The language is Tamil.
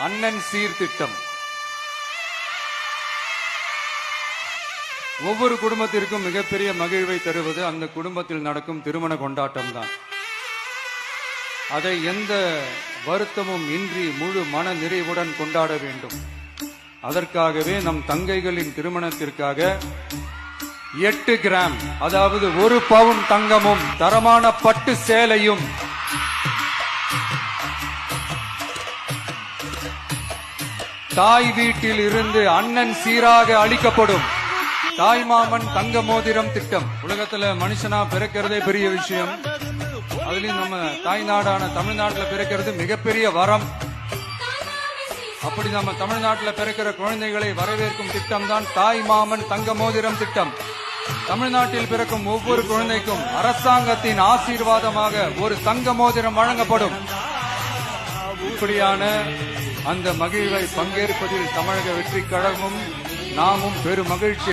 அண்ணன் சீர்திட்டம். ஒவ்வொரு குடும்பத்திற்கும் மிகப்பெரிய மகிழ்வை தருவது அந்த குடும்பத்தில் நடக்கும் திருமண கொண்டாட்டம் தான். அதை எந்த வருத்தமும் இன்றி முழு மன நிறைவுடன் கொண்டாட வேண்டும். அதற்காகவே நம் தங்கைகளின் திருமணத்திற்காக 8 கிராம், அதாவது 1 பவுன் தங்கமும் தரமான பட்டு சேலையும் தாய் வீட்டில் இருந்து அண்ணன் சீராக அளிக்கப்படும். தாய் மாமன் தங்க மோதிரம் திட்டம். உலகத்துல மனுஷனா பிறக்கிறதே பெரிய விஷயம். அதுலயும் நம்ம தாய் நாடான தமிழ்நாட்டில் பிறக்கிறது மிகப்பெரிய வரம். அப்படி நம்ம தமிழ்நாட்டில் பிறக்கிற குழந்தைகளை வரவேற்கும் திட்டம் தான் தாய் மாமன் தங்க மோதிரம் திட்டம். தமிழ்நாட்டில் பிறக்கும் ஒவ்வொரு குழந்தைக்கும் அரசாங்கத்தின் ஆசீர்வாதமாக ஒரு தங்க மோதிரம் வழங்கப்படும். இப்படியான அந்த மகிழ்வை பங்கேற்பதில் தமிழக வெற்றி கழகமும் நாமும் பெரும் மகிழ்ச்சி